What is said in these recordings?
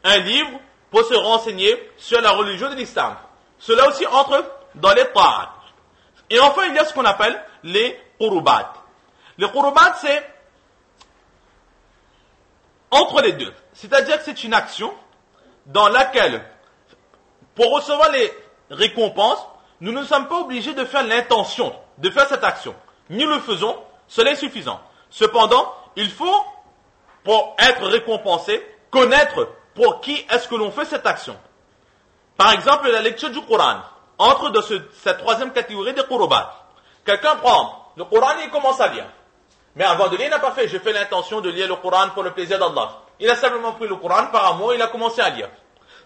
un livre pour se renseigner sur la religion de l'islam. Cela aussi entre dans les ta'at. Et enfin, il y a ce qu'on appelle les qurubat. Les qurubat, c'est entre les deux. C'est-à-dire que c'est une action dans laquelle, pour recevoir les récompenses, nous ne sommes pas obligés de faire l'intention de faire cette action. Nous le faisons, cela est suffisant. Cependant, il faut, pour être récompensé, connaître pour qui est-ce que l'on fait cette action. Par exemple, la lecture du Coran entre dans cette troisième catégorie des qurubat. Quelqu'un prend le Coran et il commence à lire. Mais avant de lire, il n'a pas fait. Je fais l'intention de lire le Coran pour le plaisir d'Allah. Il a simplement pris le Coran par amour, il a commencé à lire.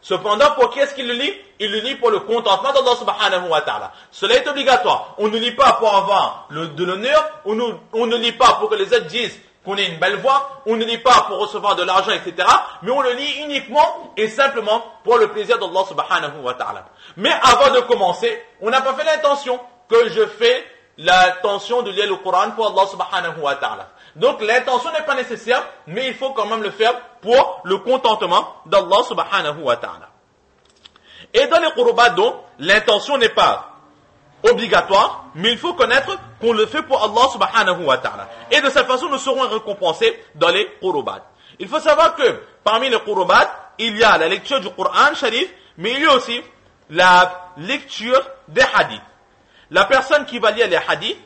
Cependant, pour qui est-ce qu'il le lit? Il le lit pour le contentement d'Allah subhanahu wa ta'ala. Cela est obligatoire. On ne lit pas pour avoir de l'honneur, on ne lit pas pour que les autres disent qu'on ait une belle voix, on ne lit pas pour recevoir de l'argent, etc. Mais on le lit uniquement et simplement pour le plaisir d'Allah subhanahu wa ta'ala. Mais avant de commencer, on n'a pas fait l'intention que je fais l'intention de lire le Coran pour Allah subhanahu wa ta'ala. Donc l'intention n'est pas nécessaire, mais il faut quand même le faire pour le contentement d'Allah subhanahu wa ta'ala. Et dans les qurubat, donc, l'intention n'est pas obligatoire, mais il faut connaître qu'on le fait pour Allah subhanahu wa ta'ala. Et de cette façon, nous serons récompensés dans les qurubat. Il faut savoir que parmi les qurubat, il y a la lecture du Coran Sharif, mais il y a aussi la lecture des hadiths. La personne qui va lire les hadiths,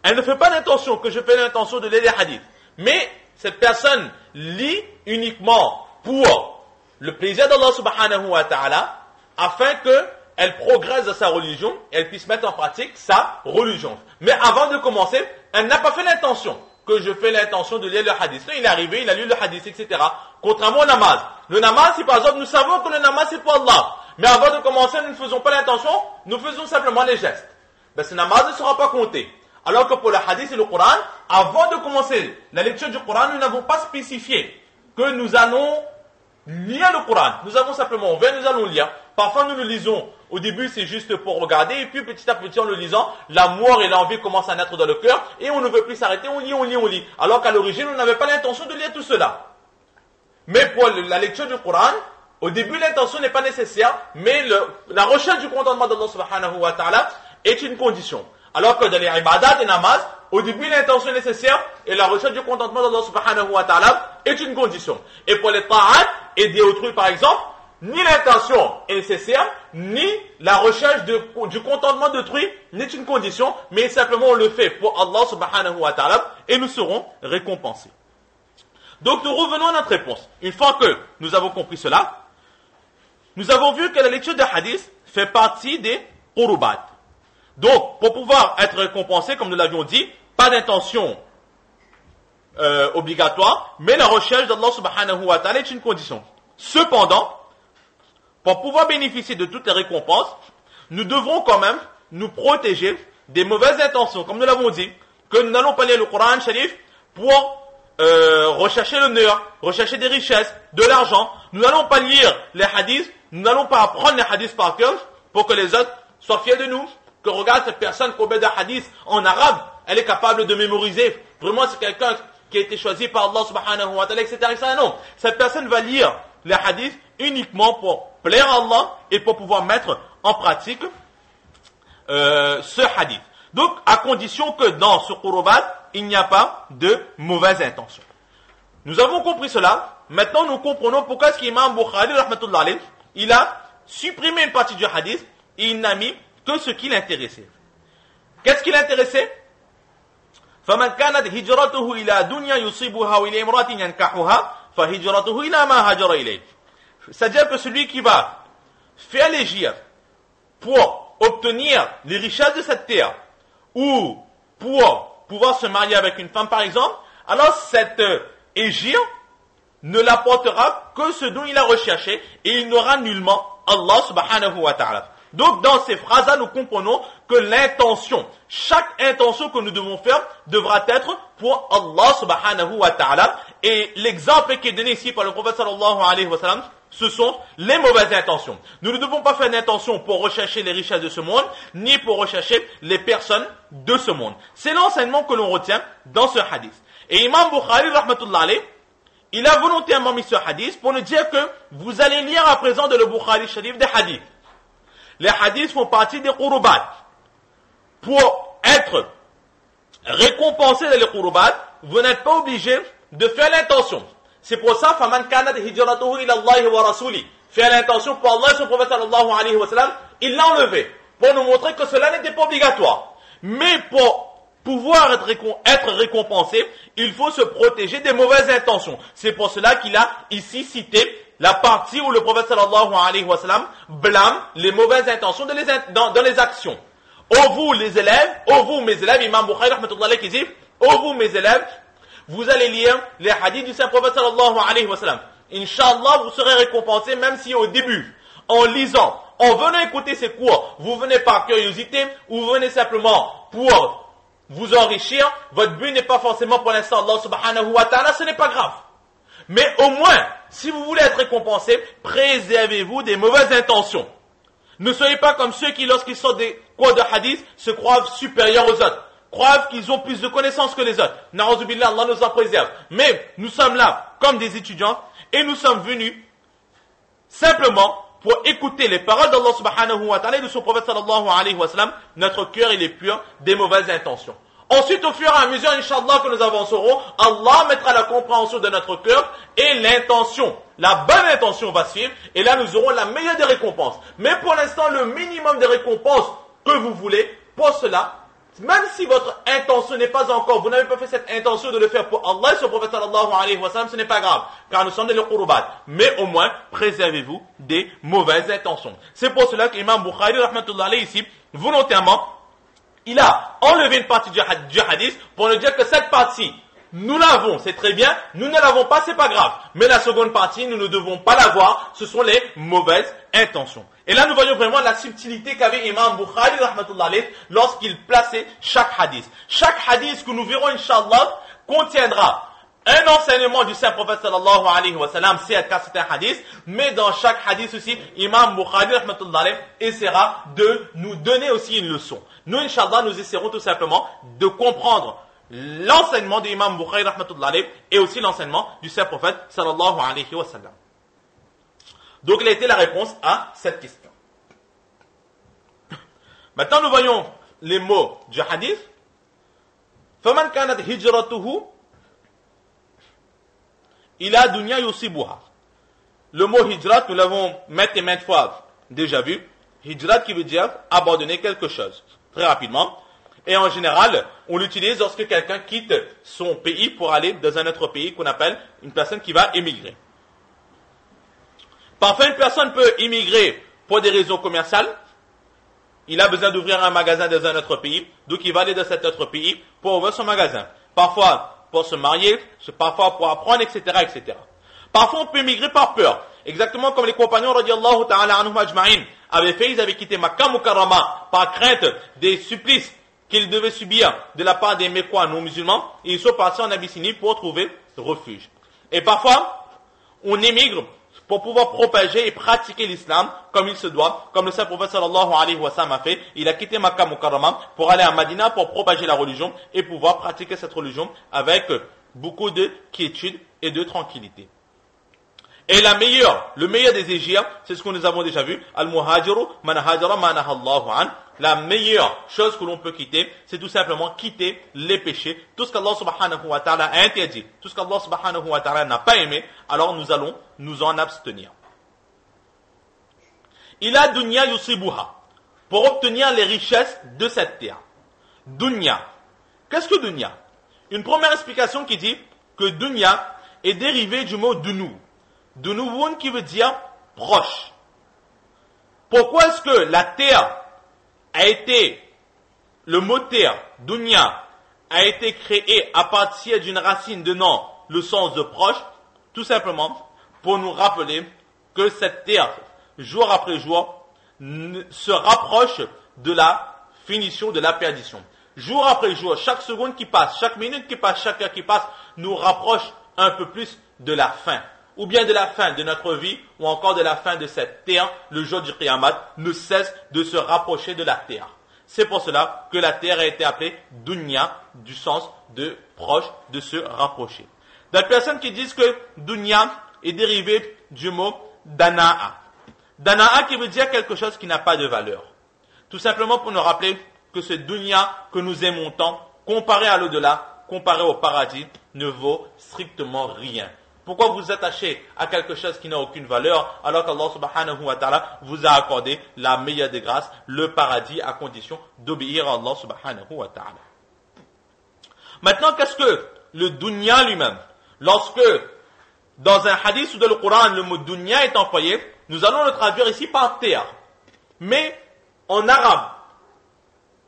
elle ne fait pas l'intention que je fais l'intention de lire les hadiths. Mais cette personne lit uniquement pour le plaisir d'Allah subhanahu wa ta'ala, afin qu'elle progresse dans sa religion et elle puisse mettre en pratique sa religion. Mais avant de commencer, elle n'a pas fait l'intention que je fais l'intention de lire le hadith. Il est arrivé, il a lu le hadith, etc. Contrairement au namaz. Le namaz, si par exemple nous savons que le namaz c'est pour Allah, mais avant de commencer, nous ne faisons pas l'intention, nous faisons simplement les gestes. Ben, ce namaz ne sera pas compté. Alors que pour le hadith et le Coran, avant de commencer la lecture du Coran, nous n'avons pas spécifié que nous allons lire le Coran. Nous avons simplement ouvert, nous allons lire. Parfois nous le lisons. Au début c'est juste pour regarder et puis petit à petit en le lisant, l'amour et l'envie commencent à naître dans le cœur et on ne veut plus s'arrêter, on lit. Alors qu'à l'origine, on n'avait pas l'intention de lire tout cela. Mais pour la lecture du Coran, au début l'intention n'est pas nécessaire, mais la recherche du contentement d'Allah subhanahu wa ta'ala est une condition. Alors que dans les ibadat et namaz, au début l'intention est nécessaire et la recherche du contentement d'Allah subhanahu wa ta'ala est une condition. Et pour les ta'at, aider autrui par exemple, ni l'intention est nécessaire, ni la recherche du contentement d'autrui n'est une condition, mais simplement on le fait pour Allah subhanahu wa ta'ala et nous serons récompensés. Donc nous revenons à notre réponse. Une fois que nous avons compris cela, nous avons vu que la lecture des hadiths fait partie des qurubat. Donc, pour pouvoir être récompensé, comme nous l'avions dit, pas d'intention obligatoire, mais la recherche d'Allah subhanahu wa ta'ala est une condition. Cependant, pour pouvoir bénéficier de toutes les récompenses, nous devrons quand même nous protéger des mauvaises intentions, comme nous l'avons dit, que nous n'allons pas lire le Coran Sharif pour rechercher l'honneur, rechercher des richesses, de l'argent. Nous n'allons pas lire les hadiths, nous n'allons pas apprendre les hadiths par cœur pour que les autres soient fiers de nous. Que regarde cette personne qui obéit d'un hadith en arabe, elle est capable de mémoriser. Vraiment, c'est quelqu'un qui a été choisi par Allah subhanahu wa ta'ala, etc., etc. Non, cette personne va lire les hadiths uniquement pour plaire à Allah et pour pouvoir mettre en pratique ce hadith. Donc, à condition que dans ce qurubat, il n'y a pas de mauvaise intention. Nous avons compris cela. Maintenant, nous comprenons pourquoi est-ce qu'Imam Bukhari, rahmatullah alayh, il a supprimé une partie du hadith et il n'a mis que ce qui l'intéressait. Qu'est-ce qui l'intéressait? فَمَنْ كَانَتْ هِجْرَتُهُ إِلَى دُنْيَا يُصِيبُهَا وَإِلَى امْرَأَةٍ يَنْكَحُهَا فَهِجْرَتُهُ إِلَى مَا هَاجَرَ إِلَيْهِ. C'est-à-dire que celui qui va faire l'hégire pour obtenir les richesses de cette terre ou pour pouvoir se marier avec une femme par exemple, alors cette hégire ne l'apportera que ce dont il a recherché et il n'aura nullement Allah subhanahu wa ta'ala. Donc dans ces phrases-là, nous comprenons que l'intention, chaque intention que nous devons faire devra être pour Allah subhanahu wa ta'ala. Et l'exemple qui est donné ici par le prophète sallallahu alayhi wa sallam, ce sont les mauvaises intentions. Nous ne devons pas faire d'intention pour rechercher les richesses de ce monde, ni pour rechercher les personnes de ce monde. C'est l'enseignement que l'on retient dans ce hadith. Et Imam Bukhari, rahmatullah alayh, il a volontairement mis ce hadith pour nous dire que vous allez lire à présent dans le Bukhari Sharif des hadiths. Les hadiths font partie des qurubat. Pour être récompensé dans les qurubat, vous n'êtes pas obligé de faire l'intention. C'est pour ça, faman kanat hijratuhu ila Allah wa rasuli. Faire l'intention pour Allah et son prophète sallallahu alayhi wa sallam, il l'a enlevé. Pour nous montrer que cela n'était pas obligatoire. Mais pour pouvoir être récompensé, il faut se protéger des mauvaises intentions. C'est pour cela qu'il a ici cité la partie où le prophète sallallahu alayhi wa sallam blâme les mauvaises intentions dans les actions. Ô vous les élèves, ô vous mes élèves, Imam Bukhari rahmatullah alayhi qui dit, ô vous mes élèves, vous allez lire les hadiths du saint prophète sallallahu alayhi wa sallam. Inch'Allah, vous serez récompensé même si au début, en lisant, en venant écouter ces cours, vous venez par curiosité ou vous venez simplement pour vous enrichir, votre but n'est pas forcément pour l'instant Allah subhanahu wa ta'ala, ce n'est pas grave. Mais au moins, si vous voulez être récompensé, préservez-vous des mauvaises intentions. Ne soyez pas comme ceux qui, lorsqu'ils sortent des cours de hadith, se croient supérieurs aux autres. Croient qu'ils ont plus de connaissances que les autres. Na'uzubillah, Allah nous en préserve. Mais nous sommes là comme des étudiants et nous sommes venus simplement pour écouter les paroles d'Allah subhanahu wa ta'ala et de son prophète sallallahu alayhi wa sallam. Notre cœur il est pur des mauvaises intentions. Ensuite, au fur et à mesure, Inch'Allah, que nous avancerons, Allah mettra la compréhension de notre cœur et l'intention, la bonne intention va suivre et là nous aurons la meilleure des récompenses. Mais pour l'instant, le minimum de récompenses que vous voulez, pour cela, même si votre intention n'est pas encore, vous n'avez pas fait cette intention de le faire pour Allah et son prophète sallallahu alayhi wa sallam, ce n'est pas grave, car nous sommes dans le qurubat. Mais au moins, préservez-vous des mauvaises intentions. C'est pour cela que l'imam Bukhari, rahmatullah alayhi, ici, volontairement, il a enlevé une partie du hadith pour nous dire que cette partie, nous l'avons, c'est très bien, nous ne l'avons pas, c'est pas grave. Mais la seconde partie, nous ne devons pas l'avoir, ce sont les mauvaises intentions. Et là, nous voyons vraiment la subtilité qu'avait Imam Bukhari, rahmatullah alayhi, lorsqu'il plaçait chaque hadith. Chaque hadith que nous verrons, Inch'Allah, contiendra un enseignement du saint prophète sallallahu alayhi wa sallam, c'est un hadith, mais dans chaque hadith aussi, Imam Bukhari, rahmatullah alayhi, essaiera de nous donner aussi une leçon. Nous, Inch'Allah, nous essaierons tout simplement de comprendre l'enseignement de l'imam Bukhari, rahmatullah alayhi, et aussi l'enseignement du saint prophète sallallahu alayhi wa sallam. Donc, il a été la réponse à cette question. Maintenant, nous voyons les mots du hadith. فَمَنْ كَانَتْ هِجْرَتُهُ إِلَى دُنْيَا يُصِيبُهَا. Le mot hijrat, nous l'avons maintes et maintes fois déjà vu. Hijrat qui veut dire abandonner quelque chose. Très rapidement. Et en général, on l'utilise lorsque quelqu'un quitte son pays pour aller dans un autre pays qu'on appelle une personne qui va émigrer. Parfois, une personne peut immigrer pour des raisons commerciales. Il a besoin d'ouvrir un magasin dans un autre pays, donc il va aller dans cet autre pays pour ouvrir son magasin. Parfois, pour se marier, parfois pour apprendre, etc., etc. Parfois, on peut immigrer par peur. Exactement comme les compagnons, radiyallahu ta'ala anhum ajma'in, avaient fait, ils avaient quitté Makkah Mukarrama par crainte des supplices qu'ils devaient subir de la part des Mécois non musulmans, et ils sont partis en Abyssinie pour trouver refuge. Et parfois, on émigre pour pouvoir propager et pratiquer l'islam comme il se doit, comme le saint prophète sallallahu alayhi wa sallam a fait. Il a quitté Makkah Mukarrama pour aller à Madina pour propager la religion et pouvoir pratiquer cette religion avec beaucoup de quiétude et de tranquillité. Et le meilleur des égirs, c'est ce que nous avons déjà vu, al-muhajiru man hajara ma nahallahu an. La meilleure chose que l'on peut quitter, c'est tout simplement quitter les péchés. Tout ce qu'Allah subhanahu wa ta'ala a interdit, tout ce qu'Allah subhanahu wa ta'ala n'a pas aimé, alors nous allons nous en abstenir. Ila dunya yusibuha, pour obtenir les richesses de cette terre. Dunya. Qu'est-ce que dunya? Une première explication qui dit que dunya est dérivé du mot dunu. Dunuwun qui veut dire proche. Pourquoi est-ce que la terre a été, le mot terre, dunya, a été créé à partir d'une racine donnant le sens de proche? Tout simplement pour nous rappeler que cette terre, jour après jour, se rapproche de la finition, de la perdition. Jour après jour, chaque seconde qui passe, chaque minute qui passe, chaque heure qui passe, nous rapproche un peu plus de la fin. Ou bien de la fin de notre vie, ou encore de la fin de cette terre, le jour du Qiyamah ne cesse de se rapprocher de la terre. C'est pour cela que la terre a été appelée dunya, du sens de proche, de se rapprocher. Des personnes qui disent que dunya est dérivé du mot dana'a. Dana'a qui veut dire quelque chose qui n'a pas de valeur. Tout simplement pour nous rappeler que ce dunya que nous aimons tant, comparé à l'au-delà, comparé au paradis, ne vaut strictement rien. Pourquoi vous attachez à quelque chose qui n'a aucune valeur alors qu'Allah subhanahu wa ta'ala vous a accordé la meilleure des grâces, le paradis, à condition d'obéir à Allah subhanahu wa ta'ala. Maintenant, qu'est-ce que le dunya lui-même? Lorsque dans un hadith ou dans le Coran, le mot dunya est employé, nous allons le traduire ici par terre. Mais en arabe,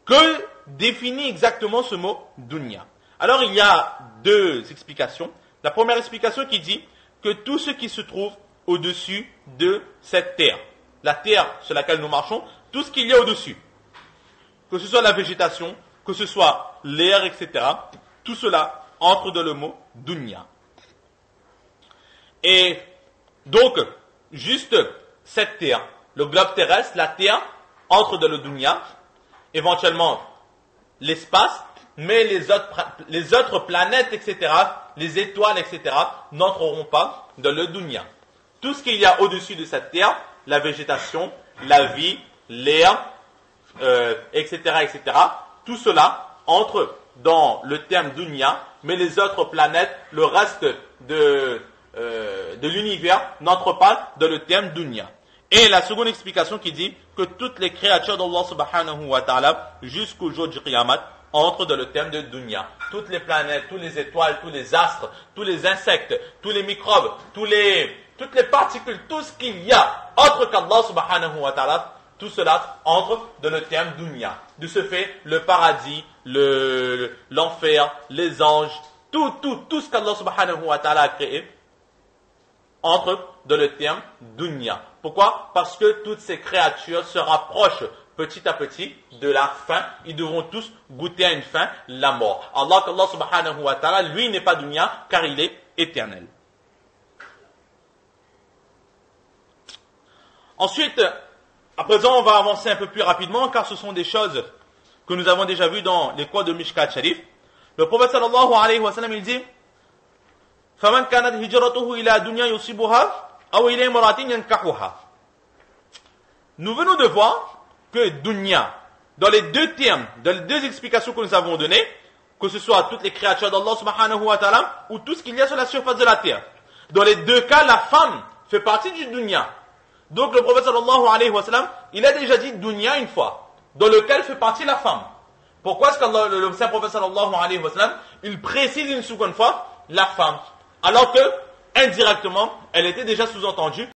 que définit exactement ce mot dunya? Alors il y a deux explications. La première explication qui dit que tout ce qui se trouve au-dessus de cette terre, la terre sur laquelle nous marchons, tout ce qu'il y a au-dessus, que ce soit la végétation, que ce soit l'air, etc., tout cela entre dans le mot dunya. Et donc, juste cette terre, le globe terrestre, la terre, entre dans le dunya, éventuellement l'espace, mais les autres planètes, etc., les étoiles, etc., n'entreront pas dans le dunya. Tout ce qu'il y a au-dessus de cette terre, la végétation, la vie, l'air, etc., etc., tout cela entre dans le terme dunya, mais les autres planètes, le reste de l'univers n'entre pas dans le terme dunya. Et la seconde explication qui dit que toutes les créatures d'Allah subhanahu wa ta'ala jusqu'au jour du Qiyamah entrent dans le terme de dunya. Toutes les planètes, toutes les étoiles, tous les astres, tous les insectes, tous les microbes, toutes les particules, tout ce qu'il y a autre qu'Allah subhanahu wa ta'ala, tout cela entre dans le terme dunya. De ce fait, le paradis, l'enfer, les anges, tout ce qu'Allah subhanahu wa ta'ala a créé entre dans le terme dunya. Pourquoi? Parce que toutes ces créatures se rapprochent petit à petit de la fin. Ils devront tous goûter à une fin, la mort. Allah subhanahu wa ta'ala, lui, n'est pas dunya car il est éternel. Ensuite, à présent, on va avancer un peu plus rapidement car ce sont des choses que nous avons déjà vues dans les cours de Mishkat Sharif. Le prophète sallallahu alayhi wa sallam, il dit فَمَنْ كَانَتْ هِجْرَتُهُ إِلَى دُنْيَا يُصِبُهَا أَوْ إِلَى امْرَأَةٍ يَنْكَحُهَا. Nous venons de voir que dunya, dans les deux termes, dans les deux explications que nous avons données, que ce soit toutes les créatures d'Allah subhanahu wa ta'ala ou tout ce qu'il y a sur la surface de la terre, dans les deux cas, la femme fait partie du dunya. Donc le prophète sallallahu alayhi wa sallam, il a déjà dit dunya une fois, dans lequel fait partie la femme. Pourquoi est-ce que le saint prophète sallallahu alayhi wa sallam, il précise une seconde fois la femme, alors que indirectement, elle était déjà sous-entendue